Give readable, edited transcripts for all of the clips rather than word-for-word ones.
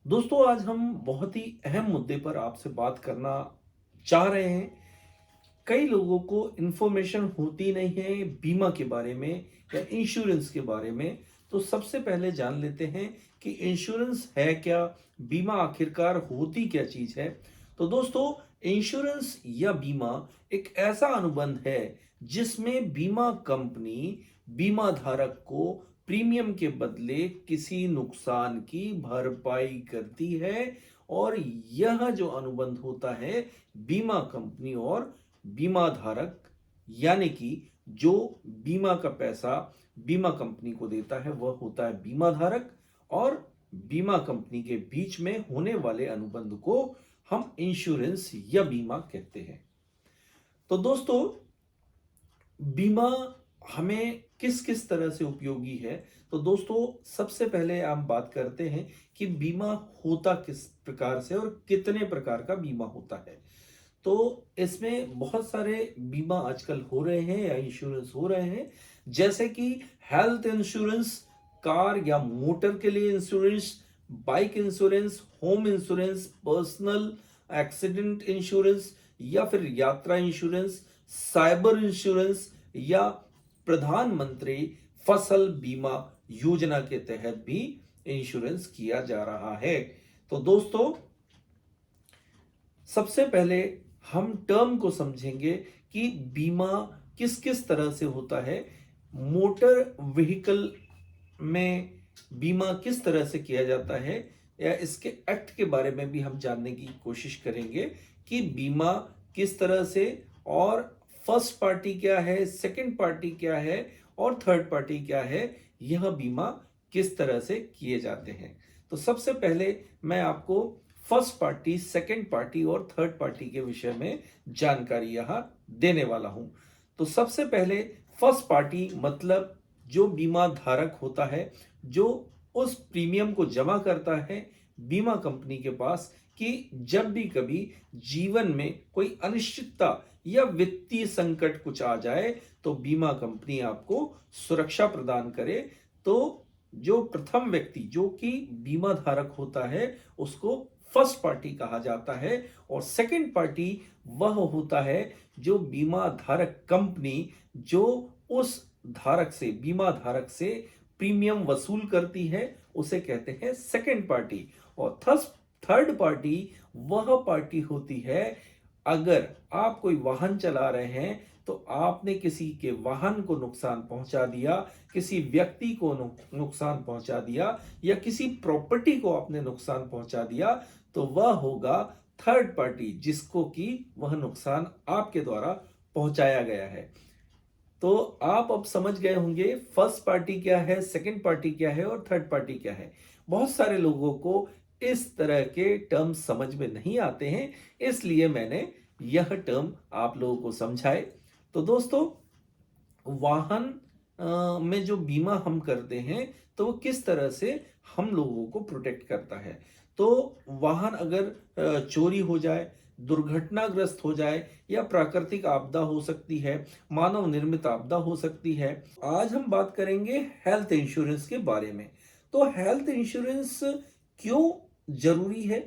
दोस्तों आज हम बहुत ही अहम मुद्दे पर आपसे बात करना चाह रहे हैं। कई लोगों को इन्फॉर्मेशन होती नहीं है बीमा के बारे में या इंश्योरेंस के बारे में। तो सबसे पहले जान लेते हैं कि इंश्योरेंस है क्या, बीमा आखिरकार होती क्या चीज है। तो दोस्तों, इंश्योरेंस या बीमा एक ऐसा अनुबंध है जिसमें बीमा कंपनी बीमा धारक को प्रीमियम के बदले किसी नुकसान की भरपाई करती है। और यह जो अनुबंध होता है बीमा कंपनी और बीमा धारक, यानी कि जो बीमा का पैसा बीमा कंपनी को देता है वह होता है बीमा धारक, और बीमा कंपनी के बीच में होने वाले अनुबंध को हम इंश्योरेंस या बीमा कहते हैं। तो दोस्तों, बीमा हमें किस किस तरह से उपयोगी है। तो दोस्तों, सबसे पहले हम बात करते हैं कि बीमा होता किस प्रकार से और कितने प्रकार का बीमा होता है। तो इसमें बहुत सारे बीमा आजकल हो रहे हैं या इंश्योरेंस हो रहे हैं, जैसे कि हेल्थ इंश्योरेंस, कार या मोटर के लिए insurance, bike insurance, home insurance, personal accident insurance या फिर यात्रा इंश्योरेंस, साइबर इंश्योरेंस या प्रधानमंत्री फसल बीमा योजना के तहत भी इंश्योरेंस किया जा रहा है। तो दोस्तों, सबसे पहले हम टर्म को समझेंगे कि बीमा किस किस तरह से होता है। मोटर व्हीकल में बीमा किस तरह से किया जाता है या इसके एक्ट के बारे में भी हम जानने की कोशिश करेंगे कि बीमा किस तरह से, और फर्स्ट पार्टी क्या है, सेकंड पार्टी क्या है और थर्ड पार्टी क्या है, यह बीमा किस तरह से किए जाते हैं। तो सबसे पहले मैं आपको फर्स्ट पार्टी, सेकंड पार्टी और थर्ड पार्टी के विषय में जानकारी यहां देने वाला हूं। तो सबसे पहले फर्स्ट पार्टी मतलब जो बीमा धारक होता है, जो उस प्रीमियम को जमा करता है बीमा कंपनी के पास कि जब भी कभी जीवन में कोई अनिश्चितता या वित्तीय संकट कुछ आ जाए तो बीमा कंपनी आपको सुरक्षा प्रदान करे। तो जो प्रथम व्यक्ति जो कि बीमा धारक होता है उसको फर्स्ट पार्टी कहा जाता है, और सेकंड पार्टी वह होता है जो बीमा धारक कंपनी जो उस धारक से, बीमा धारक से प्रीमियम वसूल करती है, उसे कहते हैं सेकंड पार्टी। और थर्ड पार्टी वह पार्टी होती है अगर आप कोई वाहन चला रहे हैं तो आपने किसी के वाहन को नुकसान पहुंचा दिया, किसी व्यक्ति को नुकसान पहुंचा दिया या किसी प्रॉपर्टी को आपने नुकसान पहुंचा दिया, तो वह होगा थर्ड पार्टी जिसको कि वह नुकसान आपके द्वारा पहुंचाया गया है। तो आप अब समझ गए होंगे फर्स्ट पार्टी क्या है, सेकंड पार्टी क्या है और थर्ड पार्टी क्या है। बहुत सारे लोगों को इस तरह के टर्म समझ में नहीं आते हैं, इसलिए मैंने यह टर्म आप लोगों को समझाए। तो दोस्तों, वाहन में जो बीमा हम करते हैं तो वो किस तरह से हम लोगों को प्रोटेक्ट करता है। तो वाहन अगर चोरी हो जाए, दुर्घटनाग्रस्त हो जाए या प्राकृतिक आपदा हो सकती है, मानव निर्मित आपदा हो सकती है। आज हम बात करेंगे हेल्थ इंश्योरेंस के बारे में। तो हेल्थ इंश्योरेंस क्यों जरूरी है,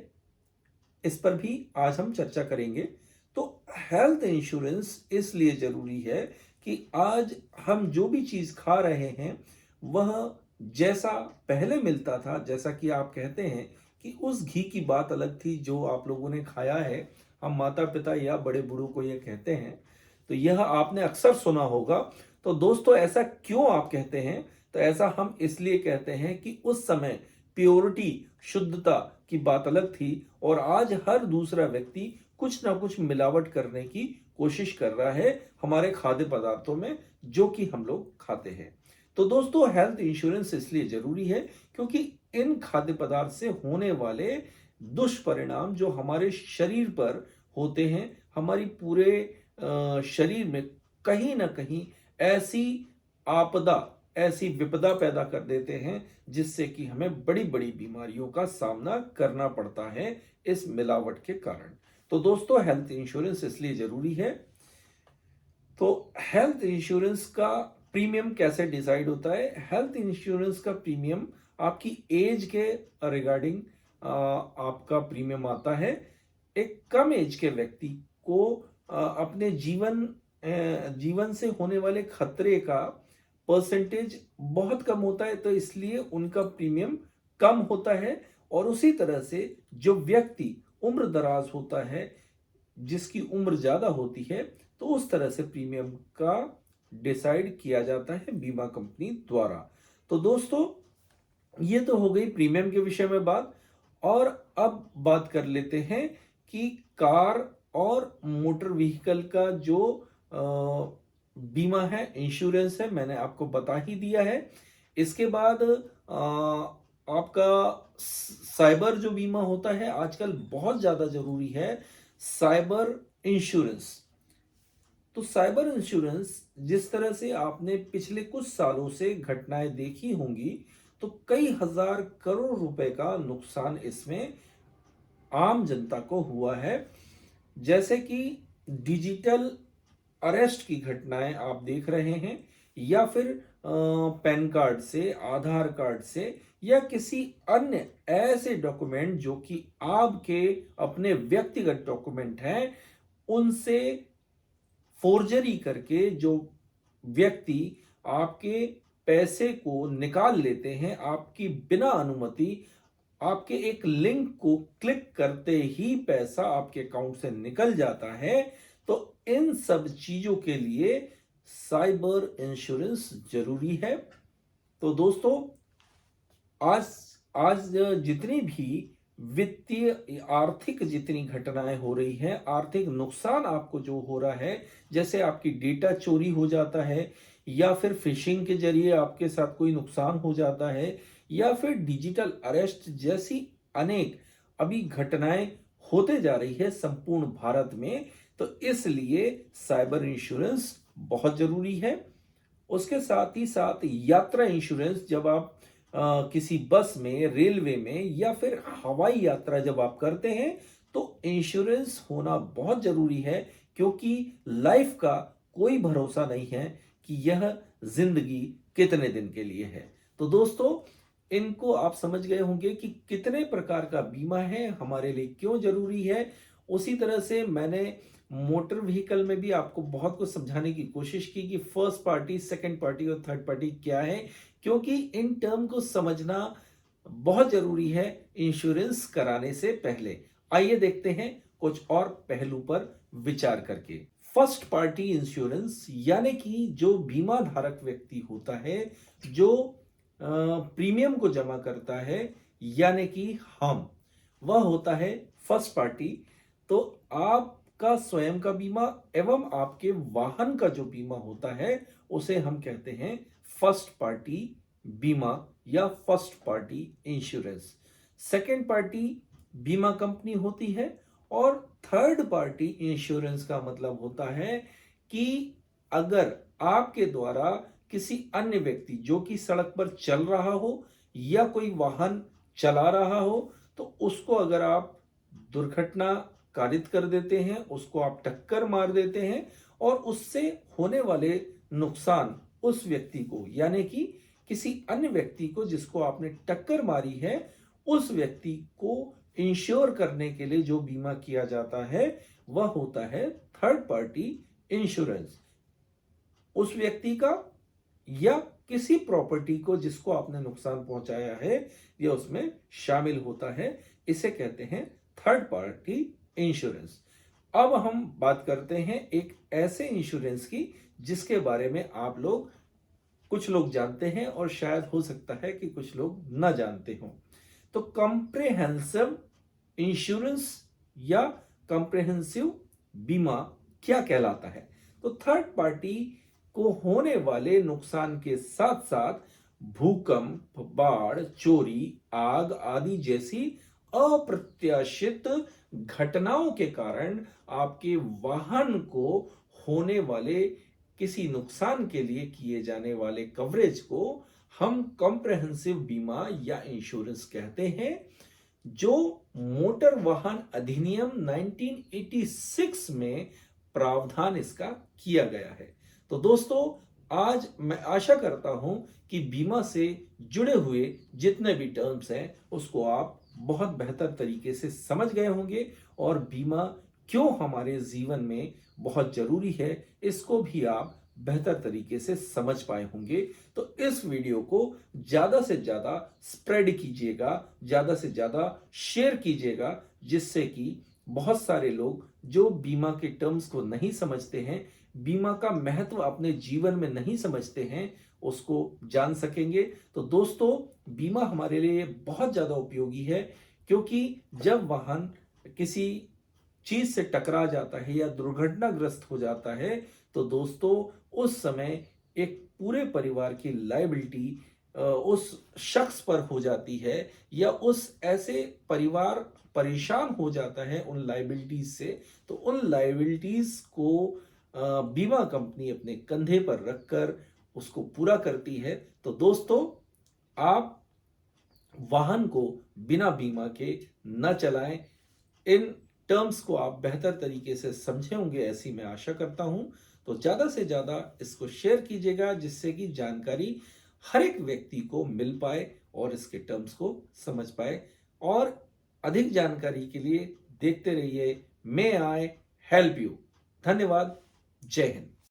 इस पर भी आज हम चर्चा करेंगे। तो हेल्थ इंश्योरेंस इसलिए जरूरी है कि आज हम जो भी चीज खा रहे हैं वह जैसा पहले मिलता था, जैसा कि आप कहते हैं कि उस घी की बात अलग थी जो आप लोगों ने खाया है, हम माता पिता या बड़े बूढ़ों को यह कहते हैं, तो यह आपने अक्सर सुना होगा। तो दोस्तों, ऐसा क्यों आप कहते हैं? तो ऐसा हम इसलिए कहते हैं कि उस समय प्योरिटी, शुद्धता की बात अलग थी, और आज हर दूसरा व्यक्ति कुछ ना कुछ मिलावट करने की कोशिश कर रहा है हमारे खाद्य पदार्थों में जो कि हम लोग खाते हैं। तो दोस्तों, हेल्थ इंश्योरेंस इसलिए जरूरी है क्योंकि इन खाद्य पदार्थ से होने वाले दुष्परिणाम जो हमारे शरीर पर होते हैं, हमारी पूरे शरीर में कहीं ना कहीं ऐसी आपदा, ऐसी विपदा पैदा कर देते हैं जिससे कि हमें बड़ी बड़ी बीमारियों का सामना करना पड़ता है इस मिलावट के कारण। तो दोस्तों, हेल्थ इंश्योरेंस इसलिए जरूरी है। तो हेल्थ इंश्योरेंस का प्रीमियम कैसे डिसाइड होता है? हेल्थ इंश्योरेंस का प्रीमियम आपकी एज के रिगार्डिंग आपका प्रीमियम आता है। एक कम एज के व्यक्ति को अपने जीवन से होने वाले खतरे का परसेंटेज बहुत कम होता है, तो इसलिए उनका प्रीमियम कम होता है। और उसी तरह से जो व्यक्ति उम्र दराज होता है, जिसकी उम्र ज्यादा होती है, तो उस तरह से प्रीमियम का डिसाइड किया जाता है बीमा कंपनी द्वारा। तो दोस्तों, ये तो हो गई प्रीमियम के विषय में बात। और अब बात कर लेते हैं कि कार और मोटर व्हीकल का जो बीमा है, इंश्योरेंस है, मैंने आपको बता ही दिया है। इसके बाद आपका साइबर जो बीमा होता है, आजकल बहुत ज्यादा जरूरी है, साइबर इंश्योरेंस। तो साइबर इंश्योरेंस, जिस तरह से आपने पिछले कुछ सालों से घटनाएं देखी होंगी, तो कई हजार करोड़ रुपए का नुकसान इसमें आम जनता को हुआ है। जैसे कि डिजिटल अरेस्ट की घटनाएं आप देख रहे हैं, या फिर पैन कार्ड से, आधार कार्ड से, या किसी अन्य ऐसे डॉक्यूमेंट जो कि आपके अपने व्यक्तिगत डॉक्यूमेंट हैं, उनसे फोर्जरी करके जो व्यक्ति आपके पैसे को निकाल लेते हैं, आपकी बिना अनुमति, आपके एक लिंक को क्लिक करते ही पैसा आपके अकाउंट से निकल जाता है। तो इन सब चीजों के लिए साइबर इंश्योरेंस जरूरी है। तो दोस्तों, आज आज जितनी भी वित्तीय आर्थिक जितनी घटनाएं हो रही हैं, आर्थिक नुकसान आपको जो हो रहा है, जैसे आपकी डेटा चोरी हो जाता है, या फिर फिशिंग के जरिए आपके साथ कोई नुकसान हो जाता है, या फिर डिजिटल अरेस्ट जैसी अनेक अभी घटनाएं होते जा रही है संपूर्ण भारत में, तो इसलिए साइबर इंश्योरेंस बहुत जरूरी है। उसके साथ ही साथ यात्रा इंश्योरेंस, जब आप किसी बस में, रेलवे में, या फिर हवाई यात्रा जब आप करते हैं, तो इंश्योरेंस होना बहुत जरूरी है, क्योंकि लाइफ का कोई भरोसा नहीं है कि यह जिंदगी कितने दिन के लिए है। तो दोस्तों, इनको आप समझ गए होंगे कि कितने प्रकार का बीमा है, हमारे लिए क्यों जरूरी है। उसी तरह से मैंने मोटर व्हीकल में भी आपको बहुत कुछ समझाने की कोशिश की कि फर्स्ट पार्टी, सेकंड पार्टी और थर्ड पार्टी क्या है, क्योंकि इन टर्म को समझना बहुत जरूरी है इंश्योरेंस कराने से पहले। आइए देखते हैं कुछ और पहलू पर विचार करके। फर्स्ट पार्टी इंश्योरेंस, यानी कि जो बीमा धारक व्यक्ति होता है, जो प्रीमियम को जमा करता है, यानी कि वह होता है फर्स्ट पार्टी। तो आपका स्वयं का बीमा एवं आपके वाहन का जो बीमा होता है, उसे हम कहते हैं फर्स्ट पार्टी बीमा या first party insurance. Second party बीमा कंपनी होती है, और थर्ड पार्टी इंश्योरेंस का मतलब होता है कि अगर आपके द्वारा किसी अन्य व्यक्ति जो कि सड़क पर चल रहा हो या कोई वाहन चला रहा हो, तो उसको अगर आप दुर्घटना कारित कर देते हैं, उसको आप टक्कर मार देते हैं, और उससे होने वाले नुकसान उस व्यक्ति को, यानी कि किसी अन्य व्यक्ति को जिसको आपने टक्कर मारी है, उस व्यक्ति को इंश्योर करने के लिए जो बीमा किया जाता है, वह होता है थर्ड पार्टी इंश्योरेंस। उस व्यक्ति का या किसी प्रॉपर्टी को जिसको आपने नुकसान पहुंचाया है, यह उसमें शामिल होता है। इसे कहते हैं थर्ड पार्टी इंश्योरेंस। अब हम बात करते हैं एक ऐसे इंश्योरेंस की जिसके बारे में आप लोग, कुछ लोग जानते हैं और शायद हो सकता है कि कुछ लोग ना जानते हों। तो कॉम्प्रिहेंसिव इंश्योरेंस या कॉम्प्रिहेंसिव बीमा क्या कहलाता है? तो थर्ड पार्टी को होने वाले नुकसान के साथ साथ भूकंप, बाढ़, चोरी, आग आदि जैसी अप्रत्याशित घटनाओं के कारण आपके वाहन को होने वाले किसी नुकसान के लिए किए जाने वाले कवरेज को हम कॉम्प्रिहेंसिव बीमा या इंश्योरेंस कहते हैं, जो मोटर वाहन अधिनियम 1986 में प्रावधान इसका किया गया है। तो दोस्तों, आज मैं आशा करता हूं कि बीमा से जुड़े हुए जितने भी टर्म्स हैं उसको आप बहुत बेहतर तरीके से समझ गए होंगे और बीमा क्यों हमारे जीवन में बहुत जरूरी है इसको भी आप बेहतर तरीके से समझ पाए होंगे। तो इस वीडियो को ज्यादा से ज्यादा स्प्रेड कीजिएगा, ज्यादा से ज्यादा शेयर कीजिएगा, जिससे कि बहुत सारे लोग जो बीमा के टर्म्स को नहीं समझते हैं, बीमा का महत्व अपने जीवन में नहीं समझते हैं, उसको जान सकेंगे। तो दोस्तों, बीमा हमारे लिए बहुत ज्यादा उपयोगी है, क्योंकि जब वाहन किसी चीज से टकरा जाता है या दुर्घटनाग्रस्त हो जाता है, तो दोस्तों उस समय एक पूरे परिवार की लायबिलिटी उस शख्स पर हो जाती है, या उस ऐसे परिवार परेशान हो जाता है उन लायबिलिटीज से। तो उन लायबिलिटीज को बीमा कंपनी अपने कंधे पर रखकर उसको पूरा करती है। तो दोस्तों, आप वाहन को बिना बीमा के न चलाएं। इन टर्म्स को आप बेहतर तरीके से समझे होंगे, ऐसी मैं आशा करता हूं। तो ज्यादा से ज्यादा इसको शेयर कीजिएगा, जिससे कि जानकारी हर एक व्यक्ति को मिल पाए और इसके टर्म्स को समझ पाए। और अधिक जानकारी के लिए देखते रहिए मे आई हेल्प यू। धन्यवाद। जय हिंद।